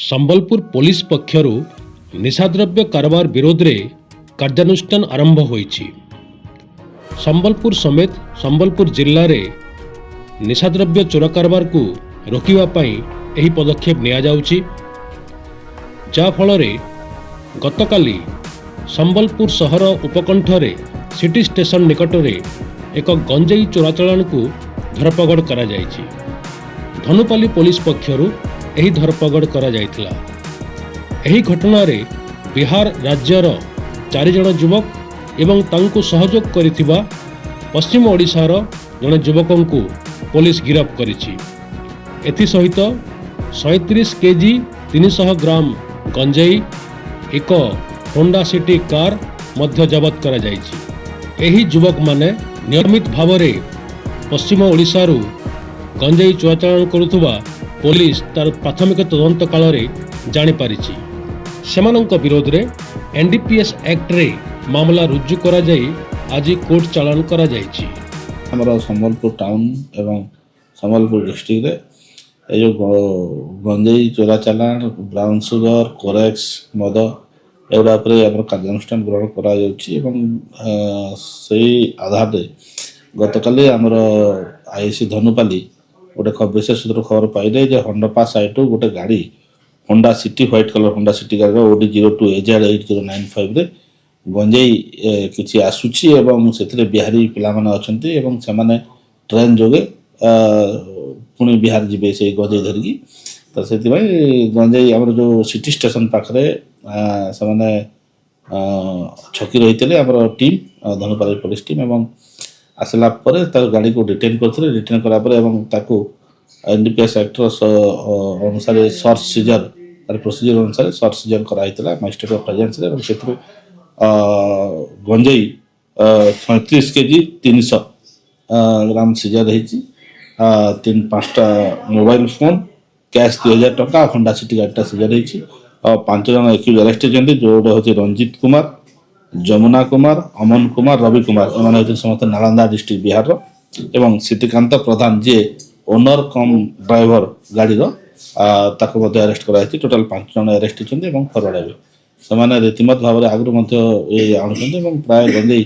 Sambalpur police ପକ୍ଷରୁ ନିଶାଦ୍ରବ୍ୟ କାରବାର ବିରୋଧରେ କାର୍ଯ୍ୟାନୁଷ୍ଠାନ ଆରମ୍ଭ ହୋଇଛି। ସମ୍ବଲପୁର ସମେତ ସମ୍ବଲପୁର ଜିଲ୍ଲାରେ ନିଶାଦ୍ରବ୍ୟ ଚୋର କାରବାରକୁ ରୋକିବା ପାଇଁ ଏହି ପଦକ୍ଷେପ ନିଆଯାଉଛି। ଯାହାଫଳରେ ଗତକାଲି ସମ୍ବଲପୁର ସହର ଉପକଣ୍ଠରେ ସିଟି ଷ୍ଟେସନ ନିକଟରେ ଏକ ଗଞ୍ଜେଇ ଚୋରାଚାଲାଣକୁ ଧରପଗଡ଼ କରାଯାଇଛି। ଧନୁପାଲି ପୋଲିସ ପକ୍ଷରୁ ଏହି ଧରପଗଡ଼ କରାଯାଇଥିଲା। ଏହି ଘଟଣାରେ ବିହାର ରାଜ୍ୟର 4 ଜଣ ଯୁବକ ଏବଂ ତାଙ୍କୁ ସହଯୋଗ କରିଥିବା ପଶ୍ଚିମ ଓଡ଼ିଶାର ଜଣେ ଯୁବକଙ୍କୁ ପୋଲିସ ଗିରଫ କରିଛି। ଏଥିସହିତ 37 କେଜି 300 ଗ୍ରାମ ଗଞ୍ଜେଇ, ଏକ ହୋଣ୍ଡା ସିଟି କାର ମଧ୍ୟ ଜବତ କରାଯାଇଛି। ଏହି ଯୁବକମାନେ ନିୟମିତ ଭାବରେ ପଶ୍ଚିମ ଓଡ଼ିଶାରୁ ଗଞ୍ଜେଇ ଚୋରାଚାଲାଣ କରୁଥିବା ପୋଲିସ ତାର ପ୍ରାଥମିକ ତଦନ୍ତ କାଳରେ ଜାଣିପାରିଛି। ସେମାନଙ୍କ ବିରୋଧରେ NDPS ଆକ୍ଟରେ ମାମଲା ରୁଜୁ କରାଯାଇ ଆଜି କୋର୍ଟ ଚାଲାଣ କରାଯାଇଛି। ଆମର ସମ୍ବଲପୁର ଟାଉନ ଏବଂ ସମ୍ବଲପୁର ଡିଷ୍ଟ୍ରିକ୍ଟରେ ଏ ଯେଉଁ ଗଞ୍ଜେଇ ଚୋରାଚାଲାଣ, ବ୍ରାଉନ୍ ସୁଗର, କୋରେକ୍ସ ମଦ ଏଗୁଡ଼ା ଉପରେ ଆମର କାର୍ଯ୍ୟାନୁଷ୍ଠାନ ଗ୍ରହଣ କରାଯାଉଛି ଏବଂ ସେଇ ଆଧାରରେ ଗତକାଲି ଆମର IC ଧନୁପାଲି ଗୋଟେ ବିଶେଷ ସୂତ୍ରରୁ ଖବର ପାଇଲେ ଯେ ହଣ୍ଡପା ସାଇଟରୁ ଗୋଟେ ଗାଡ଼ି Honda City, white colour Honda City ଗାଡ଼ିର OD02 AZ8095ରେ ଗଞ୍ଜେଇ କିଛି ଆସୁଛି ଏବଂ ସେଥିରେ ବିହାରୀ ପିଲାମାନେ ଅଛନ୍ତି ଏବଂ ସେମାନେ ଟ୍ରେନ୍ ଯୋଗେ ପୁଣି ବିହାର ଯିବେ ସେଇ ଗଞ୍ଜେଇ ଧରିକି। ତ ସେଥିପାଇଁ ଗଞ୍ଜେଇ ଆମର ଯେଉଁ ସିଟି ଷ୍ଟେସନ ପାଖରେ ସେମାନେ ଛକି ରହିଥିଲେ ଆମର ଟିମ୍, ଧନୁପାଲି ପୋଲିସ ଟିମ୍, ଏବଂ ଆସିଲା ପରେ ତାର ଗାଡ଼ିକୁ ଡିଟେନ୍ କରିଥିଲେ। ଡିଟେନ୍ କଲା ପରେ ଏବଂ ତାକୁ NDPS ଆକ୍ଟର ଅନୁସାରେ ସର୍ଚ୍ଚ ସିଜର, ତାର ପ୍ରୋସିଜର ଅନୁସାରେ ସର୍ଚ୍ଚ ସିଜର କରାଯାଇଥିଲା ମାଜିଷ୍ଟ୍ରେଟଙ୍କ ପ୍ରେଜେନ୍ସରେ ଏବଂ ସେଥିରୁ ଗଞ୍ଜେଇ 37 କେଜି 300 ଗ୍ରାମ ସିଜର ହେଇଛି। 5ଟା ମୋବାଇଲ ଫୋନ, କ୍ୟାଶ 2000 ଟଙ୍କା, ହୋଣ୍ଡା ସିଟି ଗାଡ଼ିଟା ସିଜର ହେଇଛି। 5 ଜଣ ଏକ୍ୟୁଜ ଆରେଷ୍ଟ ହେଇଛନ୍ତି, ଯେଉଁଟା ହେଉଛି ରଞ୍ଜିତ କୁମାର, ଯମୁନା କୁମାର, ଅମନ କୁମାର, ରବି କୁମାର। ଏମାନେ ହେଉଛନ୍ତି ସମସ୍ତେ ନାଳନ୍ଦା ଡିଷ୍ଟ୍ରିକ୍ଟ ବିହାରର। ଏବଂ ସିଦ୍ଧିକାନ୍ତ ପ୍ରଧାନ ଯିଏ ଓନର କମ୍ ଡ୍ରାଇଭର ଗାଡ଼ିର, ତାକୁ ମଧ୍ୟ ଆରେଷ୍ଟ କରାଯାଇଛି। ଟୋଟାଲ 5 ଜଣ ଆରେଷ୍ଟ ହେଇଛନ୍ତି ଏବଂ ଫରୱାର୍ଡ ହେବେ। ସେମାନେ ରୀତିମତ ଭାବରେ ଆଗରୁ ମଧ୍ୟ ଆଣୁଛନ୍ତି ଏବଂ ପ୍ରାୟ ଗଞ୍ଜେଇ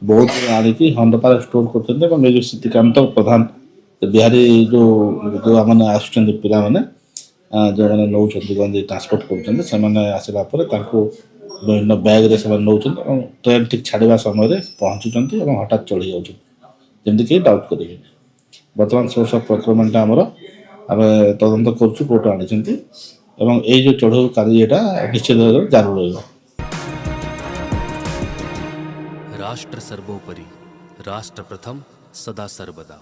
ବହୁତ ଆଣିକି ହଣ୍ଡପାରେ ଷ୍ଟୋର କରୁଛନ୍ତି। ଏବଂ ଏଇ ଯେଉଁ ସିଦ୍ଧିକାନ୍ତ ପ୍ରଧାନ ବିହାରୀ ଯେଉଁ ମାନେ ଆସୁଛନ୍ତି ପିଲାମାନେ, ଯେଉଁମାନେ ନେଉଛନ୍ତି ଗଞ୍ଜେଇ ଟ୍ରାନ୍ସପୋର୍ଟ କରୁଛନ୍ତି, ସେମାନେ ଆସିଲା ପରେ ତାଙ୍କୁ ବିଭିନ୍ନ ବ୍ୟାଗ୍ରେ ସେମାନେ ନେଉଛନ୍ତି ଏବଂ ଟ୍ରେନ୍ ଠିକ୍ ଛାଡ଼ିବା ସମୟରେ ପହଞ୍ଚୁଛନ୍ତି ଏବଂ ହଠାତ୍ ଚଢ଼ି ଯାଉଛନ୍ତି, ଯେମିତି କେହି ଡାଉଟ୍ କରିବେ। ବର୍ତ୍ତମାନ ସୋର୍ସ ଅଫ୍ ପ୍ରକ୍ୟୁରମେଣ୍ଟ ଆମେ ତଦନ୍ତ କରୁଛୁ, କୋର୍ଟ ଆଣିଛନ୍ତି ଏବଂ ଏଇ ଯେଉଁ ଚଢ଼ଉ କାର୍ଯ୍ୟଟା ନିଶ୍ଚିତ ଭାବରେ ଜାରି ରହିବ। राष्ट्र सर्वोपरि, राष्ट्र प्रथम, सदा सर्वदा।